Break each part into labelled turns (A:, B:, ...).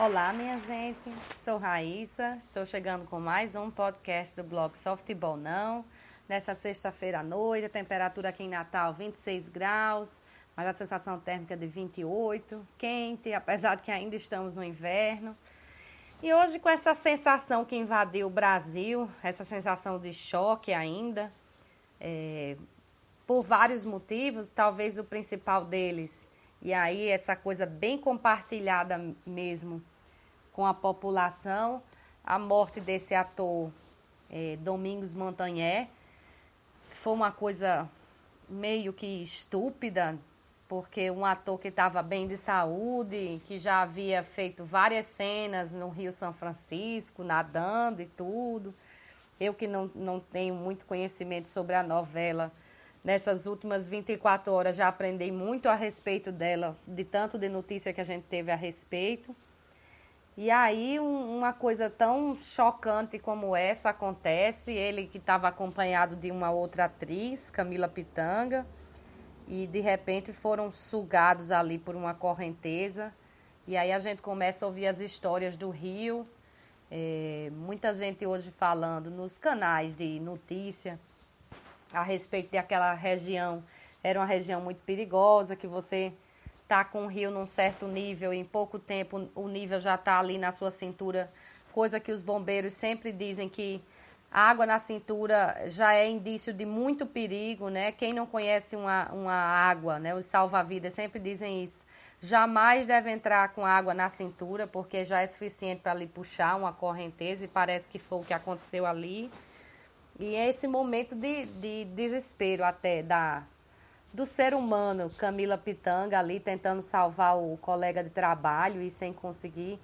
A: Olá, minha gente, sou Raíssa, estou chegando com mais um podcast do blog Só Futebol Não. Nessa sexta-feira à noite, a temperatura aqui em Natal 26 graus, mas a sensação térmica de 28, quente, apesar de que ainda estamos no inverno. E hoje com essa sensação que invadiu o Brasil, essa sensação de choque ainda, por vários motivos, talvez o principal deles, e aí essa coisa bem compartilhada mesmo com a população, a morte desse ator Domingos Montanher, foi uma coisa meio que estúpida, porque um ator que estava bem de saúde, que já havia feito várias cenas no Rio São Francisco, nadando e tudo. Eu que não tenho muito conhecimento sobre a novela, nessas últimas 24 horas já aprendi muito a respeito dela, de tanto de notícia que a gente teve a respeito. E aí uma coisa tão chocante como essa acontece, ele que estava acompanhado de uma outra atriz, Camila Pitanga, e de repente foram sugados ali por uma correnteza. E aí a gente começa a ouvir as histórias do Rio, muita gente hoje falando nos canais de notícia a respeito daquela região. Era uma região muito perigosa, que você está com o rio num certo nível e em pouco tempo o nível já está ali na sua cintura, coisa que os bombeiros sempre dizem que a água na cintura já é indício de muito perigo, né? Quem não conhece uma água, né? Os salva-vidas sempre dizem isso. Jamais deve entrar com água na cintura, porque já é suficiente para lhe puxar uma correnteza, e parece que foi o que aconteceu ali. E é esse momento de desespero até do ser humano, Camila Pitanga ali tentando salvar o colega de trabalho e sem conseguir.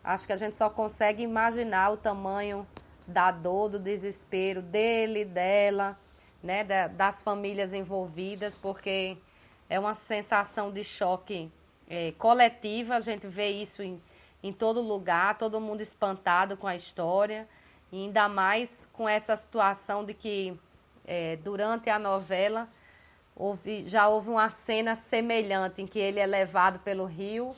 A: Acho que a gente só consegue imaginar o tamanho da dor, do desespero dele, dela, né, das famílias envolvidas, porque é uma sensação de choque coletiva. A gente vê isso em todo lugar, todo mundo espantado com a história, e ainda mais com essa situação de que durante a novela já houve uma cena semelhante em que ele é levado pelo rio,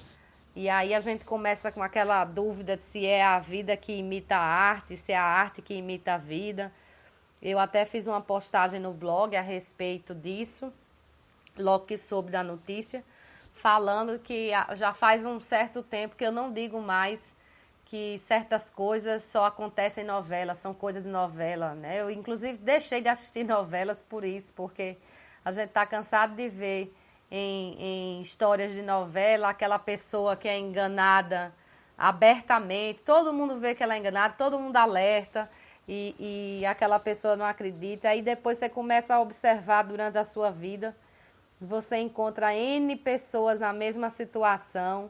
A: e aí a gente começa com aquela dúvida de se é a vida que imita a arte, se é a arte que imita a vida. Eu até fiz uma postagem no blog a respeito disso, logo que soube da notícia, falando que já faz um certo tempo que eu não digo mais que certas coisas só acontecem em novela, são coisas de novela, né? Eu, inclusive, deixei de assistir novelas por isso, porque a gente está cansado de ver em histórias de novela aquela pessoa que é enganada abertamente, todo mundo vê que ela é enganada, todo mundo alerta, e aquela pessoa não acredita. Aí depois você começa a observar durante a sua vida, você encontra N pessoas na mesma situação,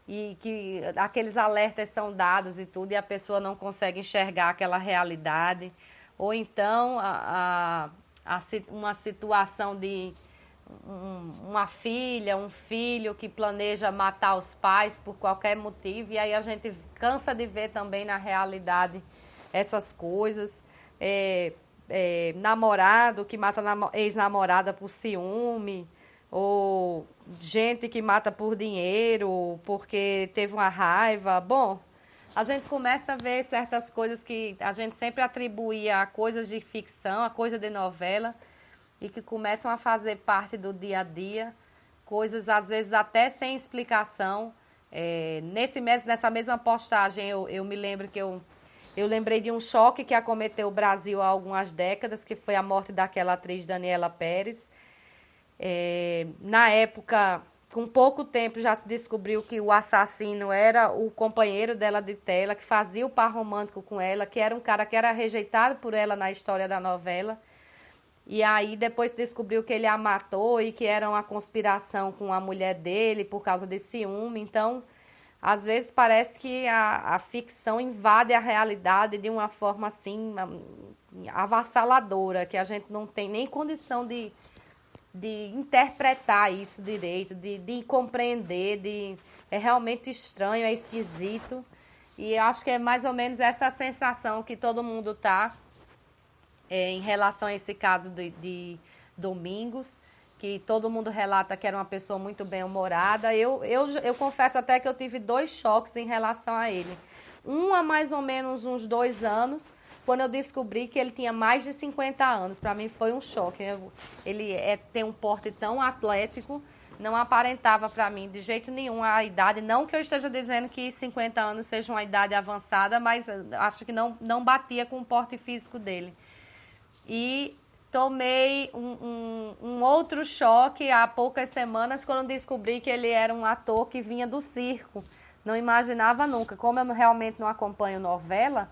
A: e que aqueles alertas são dados e tudo, e a pessoa não consegue enxergar aquela realidade. Ou então uma situação de uma filha, um filho que planeja matar os pais por qualquer motivo, e aí a gente cansa de ver também na realidade essas coisas. Namorado que mata ex-namorada por ciúme, ou gente que mata por dinheiro, porque teve uma raiva. Bom, a gente começa a ver certas coisas que a gente sempre atribuía a coisas de ficção, a coisa de novela, e que começam a fazer parte do dia a dia, coisas às vezes até sem explicação. Nessa mesma postagem eu me lembro que eu lembrei de um choque que acometeu o Brasil há algumas décadas, que foi a morte daquela atriz Daniela Pérez. Na época, com pouco tempo, já se descobriu que o assassino era o companheiro dela de tela, que fazia o par romântico com ela, que era um cara que era rejeitado por ela na história da novela. E aí depois descobriu que ele a matou e que era uma conspiração com a mulher dele por causa de ciúme. Então, às vezes parece que a ficção invade a realidade de uma forma assim avassaladora, que a gente não tem nem condição de interpretar isso direito, de compreender, é realmente estranho, é esquisito. E eu acho que é mais ou menos essa sensação que todo mundo está em relação a esse caso de Domingos, que todo mundo relata que era uma pessoa muito bem-humorada. Eu confesso até que eu tive 2 choques em relação a ele. Um há mais ou menos uns 2 anos, quando eu descobri que ele tinha mais de 50 anos. Para mim foi um choque. Ele tem um porte tão atlético, não aparentava para mim de jeito nenhum a idade. Não que eu esteja dizendo que 50 anos seja uma idade avançada, mas acho que não batia com o porte físico dele. E tomei um outro choque há poucas semanas, quando descobri que ele era um ator que vinha do circo. Não imaginava nunca. Como eu realmente não acompanho novela,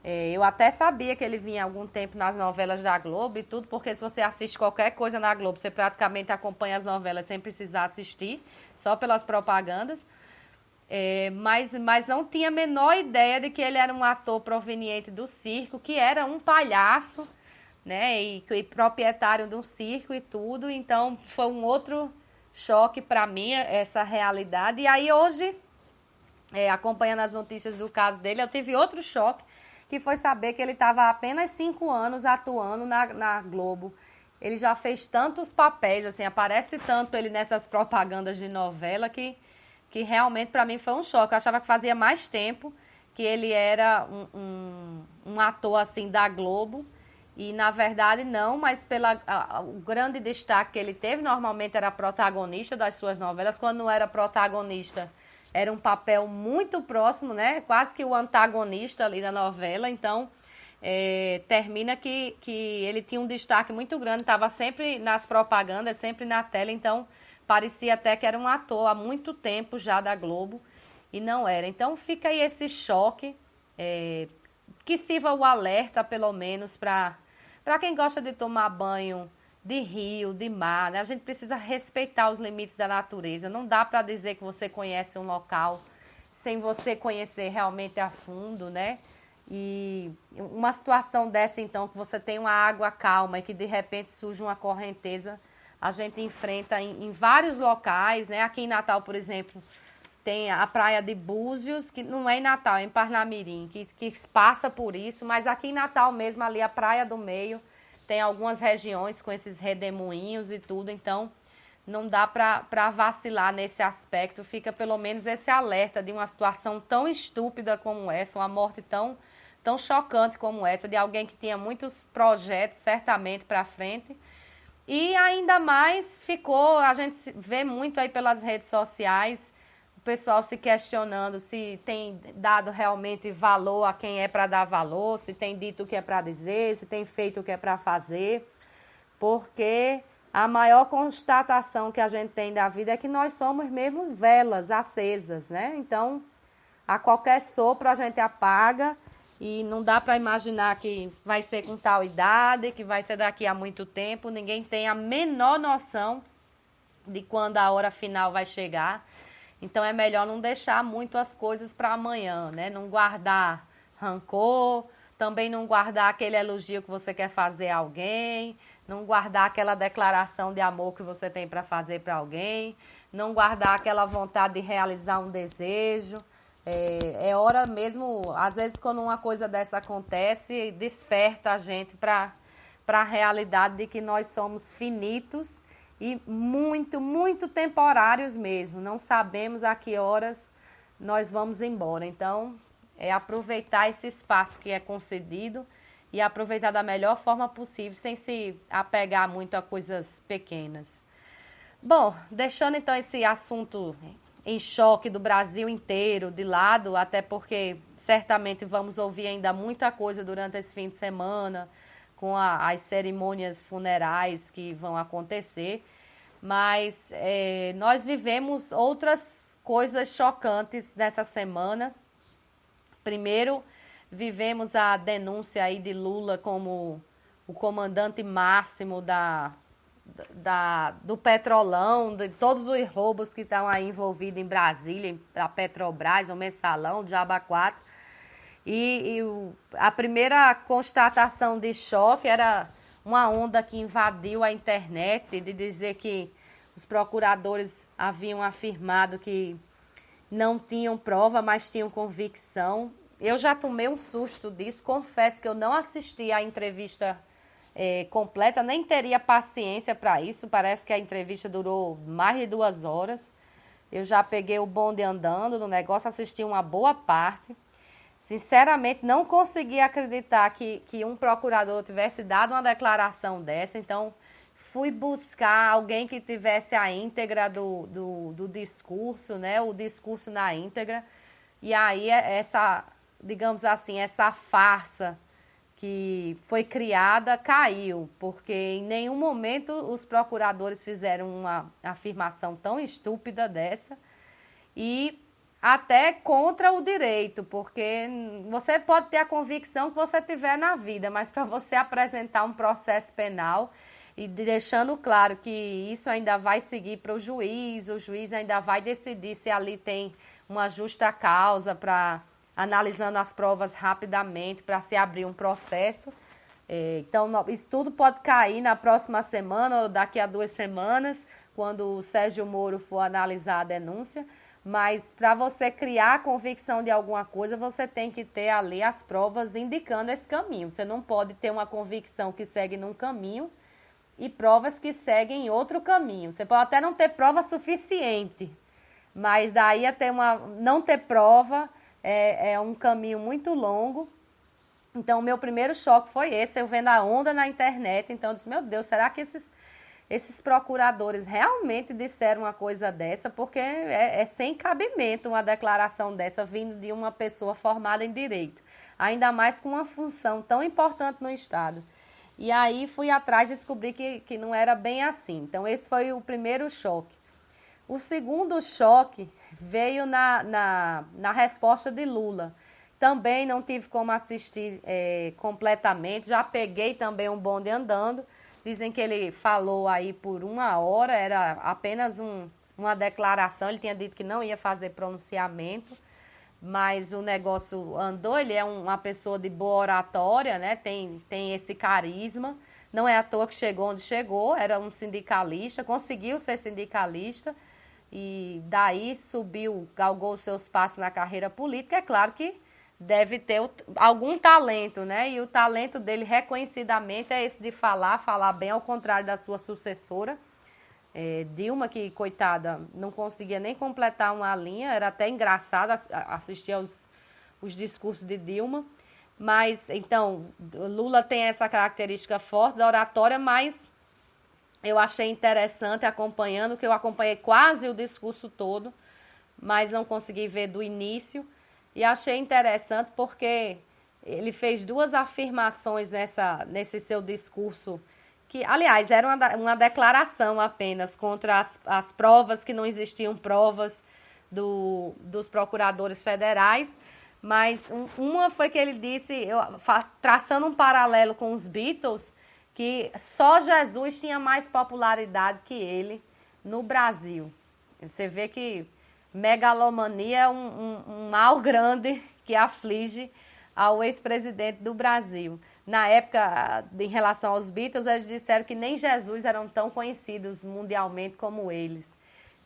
A: eu até sabia que ele vinha há algum tempo nas novelas da Globo e tudo, porque se você assiste qualquer coisa na Globo, você praticamente acompanha as novelas sem precisar assistir, só pelas propagandas. Mas não tinha a menor ideia de que ele era um ator proveniente do circo, que era um palhaço, né, e proprietário de um circo e tudo. Então foi um outro choque para mim, essa realidade. E aí hoje, acompanhando as notícias do caso dele, eu tive outro choque, que foi saber que ele estava há apenas 5 anos atuando na Globo. Ele já fez tantos papéis, assim, aparece tanto ele nessas propagandas de novela que realmente para mim foi um choque. Eu achava que fazia mais tempo que ele era um ator assim da Globo. E, na verdade, não, mas o grande destaque que ele teve, normalmente era protagonista das suas novelas. Quando não era protagonista, era um papel muito próximo, né? Quase que o antagonista ali da novela. Então, termina que ele tinha um destaque muito grande, estava sempre nas propagandas, sempre na tela. Então, parecia até que era um ator há muito tempo já da Globo, e não era. Então, fica aí esse choque, que sirva o alerta, pelo menos, para quem gosta de tomar banho de rio, de mar, né? A gente precisa respeitar os limites da natureza. Não dá para dizer que você conhece um local sem você conhecer realmente a fundo, né? E uma situação dessa, então, que você tem uma água calma e que de repente surge uma correnteza, a gente enfrenta em vários locais, né? Aqui em Natal, por exemplo, tem a praia de Búzios, que não é em Natal, é em Parnamirim, que passa por isso, mas aqui em Natal mesmo, ali a Praia do Meio, tem algumas regiões com esses redemoinhos e tudo, então não dá para vacilar nesse aspecto. Fica pelo menos esse alerta de uma situação tão estúpida como essa, uma morte tão chocante como essa, de alguém que tinha muitos projetos certamente para frente. E ainda mais a gente vê muito aí pelas redes sociais, o pessoal se questionando se tem dado realmente valor a quem é para dar valor, se tem dito o que é para dizer, se tem feito o que é para fazer, porque a maior constatação que a gente tem da vida é que nós somos mesmo velas acesas, né? Então, a qualquer sopro a gente apaga e não dá para imaginar que vai ser com tal idade, que vai ser daqui a muito tempo. Ninguém tem a menor noção de quando a hora final vai chegar. Então, é melhor não deixar muito as coisas para amanhã, né? Não guardar rancor, também não guardar aquele elogio que você quer fazer a alguém, não guardar aquela declaração de amor que você tem para fazer para alguém, não guardar aquela vontade de realizar um desejo. É hora mesmo, às vezes quando uma coisa dessa acontece, desperta a gente para a realidade de que nós somos finitos e muito, muito temporários mesmo. Não sabemos a que horas nós vamos embora. Então, aproveitar esse espaço que é concedido e aproveitar da melhor forma possível, sem se apegar muito a coisas pequenas. Bom, deixando então esse assunto em choque do Brasil inteiro de lado, até porque certamente vamos ouvir ainda muita coisa durante esse fim de semana, com as cerimônias funerais que vão acontecer, mas nós vivemos outras coisas chocantes nessa semana. Primeiro, vivemos a denúncia aí de Lula como o comandante máximo do Petrolão, de todos os roubos que estão aí envolvidos em Brasília, da Petrobras, o Mensalão, o Diaba 4. A primeira constatação de choque era uma onda que invadiu a internet, de dizer que os procuradores haviam afirmado que não tinham prova, mas tinham convicção. Eu já tomei um susto disso, confesso que eu não assisti à entrevista completa, nem teria paciência para isso. Parece que a entrevista durou mais de 2 horas. Eu já peguei o bonde andando no negócio, assisti uma boa parte. Sinceramente, não consegui acreditar que um procurador tivesse dado uma declaração dessa. Então, fui buscar alguém que tivesse a íntegra do discurso, né? O discurso na íntegra. E aí, digamos assim, essa farsa que foi criada caiu, porque em nenhum momento os procuradores fizeram uma afirmação tão estúpida dessa e até contra o direito, porque você pode ter a convicção que você tiver na vida, mas para você apresentar um processo penal e deixando claro que isso ainda vai seguir para o juiz ainda vai decidir se ali tem uma justa causa para analisando as provas rapidamente para se abrir um processo. Então, isso tudo pode cair na próxima semana ou daqui a 2 semanas, quando o Sérgio Moro for analisar a denúncia. Mas para você criar a convicção de alguma coisa, você tem que ter ali as provas indicando esse caminho. Você não pode ter uma convicção que segue num caminho e provas que seguem outro caminho. Você pode até não ter prova suficiente, mas daí até não ter prova é um caminho muito longo. Então, o meu primeiro choque foi esse, eu vendo a onda na internet. Então, eu disse, meu Deus, será que esses procuradores realmente disseram uma coisa dessa? Porque é sem cabimento uma declaração dessa vindo de uma pessoa formada em direito. Ainda mais com uma função tão importante no Estado. E aí, fui atrás e descobri que não era bem assim. Então, esse foi o primeiro choque. O segundo choque veio na resposta de Lula. Também não tive como assistir completamente, já peguei também um bonde andando. Dizem que ele falou aí por 1 hora, era apenas uma declaração, ele tinha dito que não ia fazer pronunciamento, mas o negócio andou, ele é uma pessoa de boa oratória, né? Tem esse carisma, não é à toa que chegou onde chegou, era um sindicalista, conseguiu ser sindicalista, e daí galgou os seus passos na carreira política. É claro que deve ter algum talento, né? E o talento dele, reconhecidamente, é esse de falar bem, ao contrário da sua sucessora, Dilma, que, coitada, não conseguia nem completar uma linha. Era até engraçado assistir os discursos de Dilma. Mas, então, Lula tem essa característica forte da oratória, mas eu achei interessante acompanhando, que eu acompanhei quase o discurso todo, mas não consegui ver do início. E achei interessante porque ele fez 2 afirmações nesse seu discurso, que, aliás, era uma declaração apenas contra as provas, que não existiam provas dos procuradores federais. Mas uma foi que ele disse, traçando um paralelo com os Beatles, que só Jesus tinha mais popularidade que ele no Brasil. Você vê que megalomania é um mal grande que aflige ao ex-presidente do Brasil. Na época, em relação aos Beatles, eles disseram que nem Jesus eram tão conhecidos mundialmente como eles,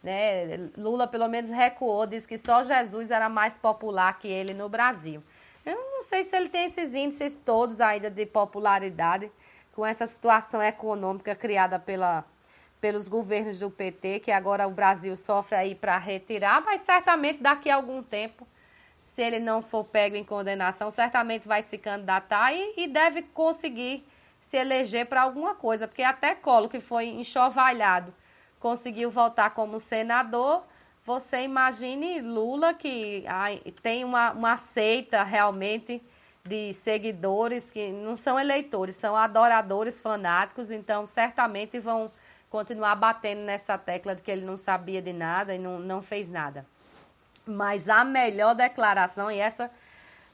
A: né? Lula, pelo menos, recuou, disse que só Jesus era mais popular que ele no Brasil. Eu não sei se ele tem esses índices todos ainda de popularidade, com essa situação econômica criada pelos governos do PT, que agora o Brasil sofre aí para retirar, mas certamente daqui a algum tempo, se ele não for pego em condenação, certamente vai se candidatar e deve conseguir se eleger para alguma coisa, porque até Collor, que foi enxovalhado, conseguiu voltar como senador. Você imagine Lula, que tem uma seita realmente de seguidores que não são eleitores, são adoradores fanáticos, então certamente vão continuar batendo nessa tecla de que ele não sabia de nada e não fez nada. Mas a melhor declaração,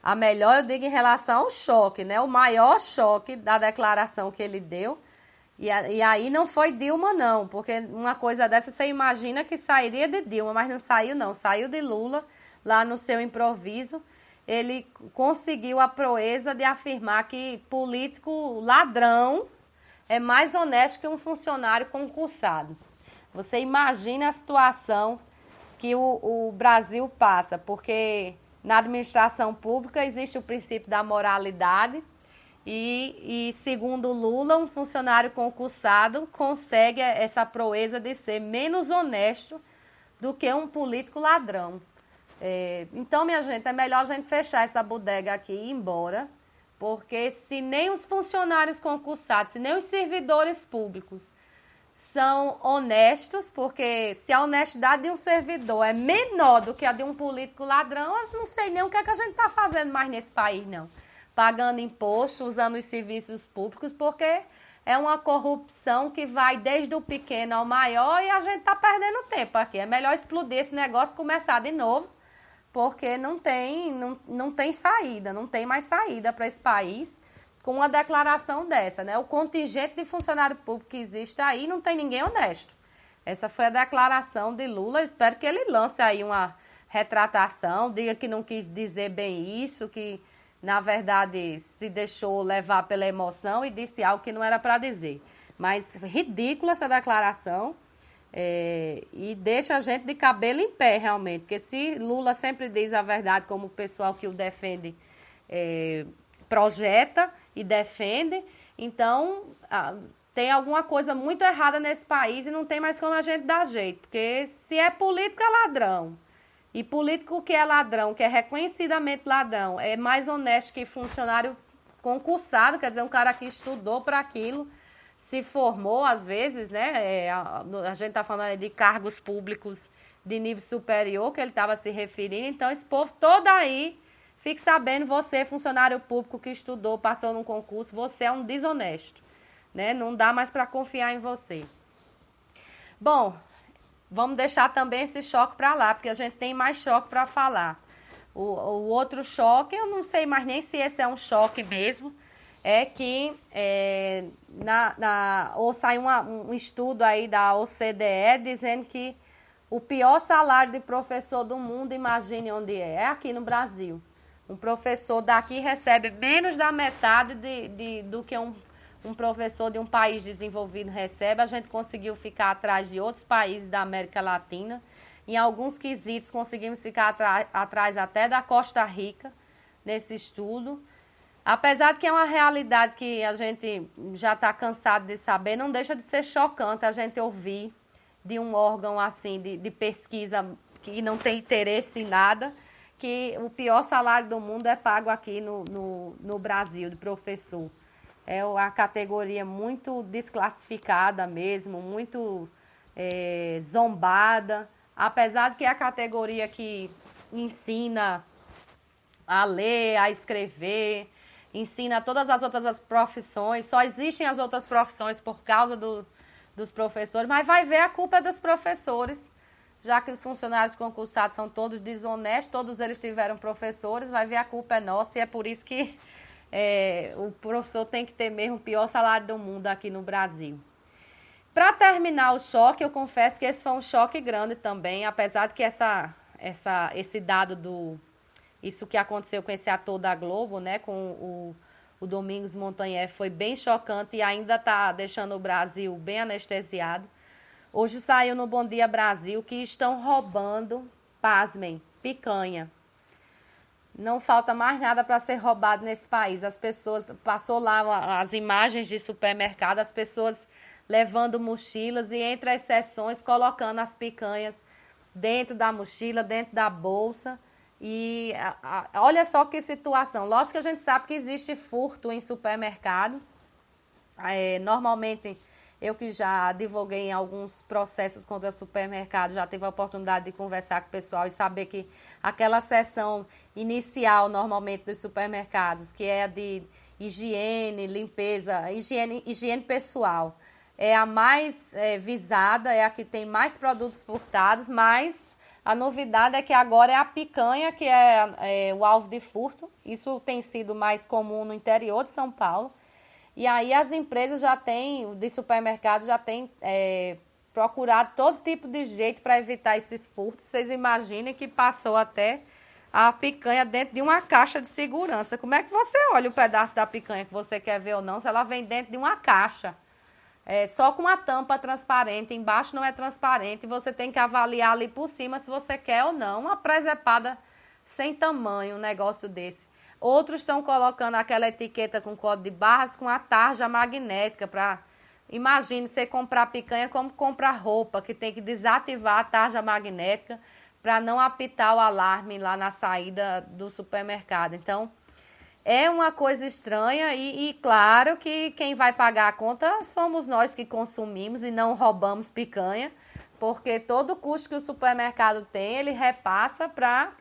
A: a melhor eu digo em relação ao choque, né? O maior choque da declaração que ele deu, e aí não foi Dilma não, porque uma coisa dessa você imagina que sairia de Dilma, mas não saiu não, saiu de Lula, lá no seu improviso. Ele conseguiu a proeza de afirmar que político ladrão é mais honesto que um funcionário concursado. Você imagina a situação que o Brasil passa, porque na administração pública existe o princípio da moralidade E segundo Lula, um funcionário concursado consegue essa proeza de ser menos honesto do que um político ladrão. Então, minha gente, é melhor a gente fechar essa bodega aqui e ir embora, porque se nem os funcionários concursados, se nem os servidores públicos são honestos, porque se a honestidade de um servidor é menor do que a de um político ladrão, eu não sei nem o que é que a gente está fazendo mais nesse país, não. Pagando imposto, usando os serviços públicos, porque é uma corrupção que vai desde o pequeno ao maior e a gente está perdendo tempo aqui. É melhor explodir esse negócio e começar de novo, porque não tem saída, não tem mais saída para esse país com uma declaração dessa, né? O contingente de funcionário público que existe aí não tem ninguém honesto. Essa foi a declaração de Lula. Eu espero que ele lance aí uma retratação, diga que não quis dizer bem isso, que na verdade se deixou levar pela emoção e disse algo que não era para dizer. Mas ridícula essa declaração. E deixa a gente de cabelo em pé, realmente. Porque se Lula sempre diz a verdade, como o pessoal que o defende projeta e defende, então tem alguma coisa muito errada nesse país e não tem mais como a gente dar jeito. Porque se é político, é ladrão. E político que é ladrão, que é reconhecidamente ladrão, é mais honesto que funcionário concursado, quer dizer, um cara que estudou para aquilo, se formou, às vezes, né? A gente está falando de cargos públicos de nível superior, que ele estava se referindo. Então, esse povo todo aí, fique sabendo, você, funcionário público que estudou, passou num concurso, você é um desonesto, né? Não dá mais para confiar em você. Bom, vamos deixar também esse choque para lá, porque a gente tem mais choque para falar. O outro choque, eu não sei mais nem se esse é um choque mesmo, é que ou sai um estudo aí da OCDE dizendo que o pior salário de professor do mundo, imagine onde é aqui no Brasil. Um professor daqui recebe menos da metade do que um professor de um país desenvolvido recebe. A gente conseguiu ficar atrás de outros países da América Latina. Em alguns quesitos conseguimos ficar atrás até da Costa Rica nesse estudo. Apesar de que é uma realidade que a gente já está cansado de saber, não deixa de ser chocante a gente ouvir de um órgão assim de pesquisa que não tem interesse em nada, que o pior salário do mundo é pago aqui no Brasil, de professor. É uma categoria muito desclassificada mesmo, muito zombada, apesar de que é a categoria que ensina a ler, a escrever, ensina todas as outras profissões, só existem as outras profissões por causa dos professores, mas vai ver a culpa é dos professores, já que os funcionários concursados são todos desonestos, todos eles tiveram professores, vai ver a culpa é nossa e é por isso que o professor tem que ter mesmo o pior salário do mundo aqui no Brasil. Para terminar o choque, eu confesso que esse foi um choque grande também, apesar de que esse dado isso que aconteceu com esse ator da Globo, né, com o Domingos Montanher, foi bem chocante e ainda está deixando o Brasil bem anestesiado. Hoje saiu no Bom Dia Brasil que estão roubando, pasmem, picanha. Não falta mais nada para ser roubado nesse país. As pessoas, passou lá as imagens de supermercado, as pessoas levando mochilas e entre as seções colocando as picanhas dentro da mochila, dentro da bolsa. E olha só que situação. Lógico que a gente sabe que existe furto em supermercado. Normalmente, eu que já advoguei em alguns processos contra supermercados, já tive a oportunidade de conversar com o pessoal e saber que aquela seção inicial, normalmente, dos supermercados, que é a de higiene, limpeza, higiene pessoal, é a mais visada, é a que tem mais produtos furtados, mas a novidade é que agora é a picanha que é o alvo de furto. Isso tem sido mais comum no interior de São Paulo. E aí as empresas de supermercados já têm procurado todo tipo de jeito para evitar esses furtos. Vocês imaginem que passou até a picanha dentro de uma caixa de segurança. Como é que você olha o pedaço da picanha que você quer ver ou não, se ela vem dentro de uma caixa? Só com a tampa transparente, embaixo não é transparente, você tem que avaliar ali por cima se você quer ou não. Uma presepada sem tamanho, um negócio desse. Outros estão colocando aquela etiqueta com código de barras com a tarja magnética para... Imagine você comprar picanha como comprar roupa, que tem que desativar a tarja magnética para não apitar o alarme lá na saída do supermercado. Então, é uma coisa estranha e claro que quem vai pagar a conta somos nós que consumimos e não roubamos picanha, porque todo custo que o supermercado tem, ele repassa para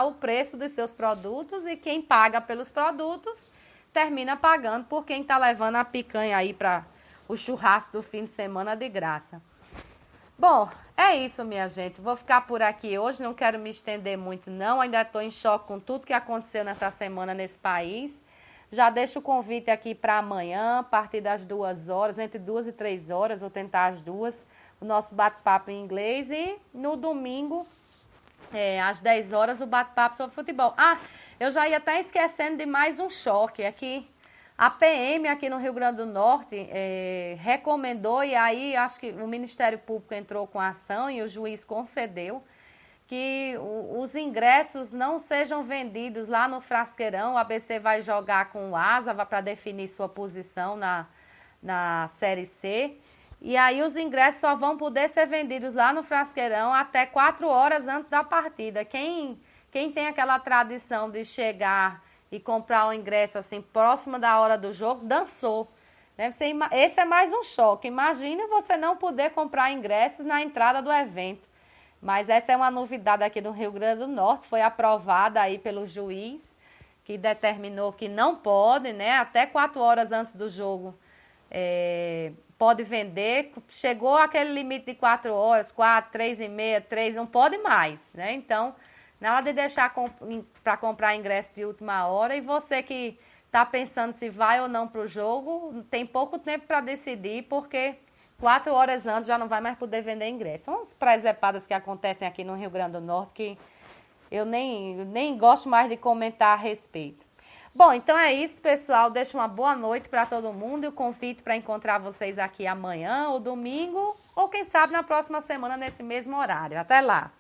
A: o preço dos seus produtos e quem paga pelos produtos termina pagando por quem está levando a picanha aí para o churrasco do fim de semana de graça. Bom, é isso, minha gente. Vou ficar por aqui hoje, não quero me estender muito não, ainda estou em choque com tudo que aconteceu nessa semana nesse país. Já deixo o convite aqui para amanhã, a partir das 2 horas, entre 2 e 3 horas, vou tentar as 2, o nosso bate-papo em inglês e no domingo, às 10 horas, o bate-papo sobre futebol. Ah, eu já ia até esquecendo de mais um choque aqui. A PM aqui no Rio Grande do Norte recomendou, e aí acho que o Ministério Público entrou com a ação e o juiz concedeu, que os ingressos não sejam vendidos lá no Frasqueirão. O ABC vai jogar com o Asa para definir sua posição na Série C. E aí os ingressos só vão poder ser vendidos lá no Frasqueirão até 4 horas antes da partida. Quem tem aquela tradição de chegar e comprar o ingresso assim próximo da hora do jogo, dançou. Né? Esse é mais um choque. Imagine você não poder comprar ingressos na entrada do evento. Mas essa é uma novidade aqui do Rio Grande do Norte, foi aprovada aí pelo juiz, que determinou que não pode, né? Até 4 horas antes do jogo pode vender. Chegou aquele limite de 4 horas, 4, 3 e meia, 3, não pode mais, né? Então, nada de deixar para comprar ingresso de última hora. E você que está pensando se vai ou não para o jogo, tem pouco tempo para decidir, porque 4 horas antes já não vai mais poder vender ingresso. São as presepadas que acontecem aqui no Rio Grande do Norte que eu nem gosto mais de comentar a respeito. Bom, então é isso, pessoal. Deixo uma boa noite para todo mundo e o convite para encontrar vocês aqui amanhã ou domingo, ou quem sabe na próxima semana nesse mesmo horário. Até lá!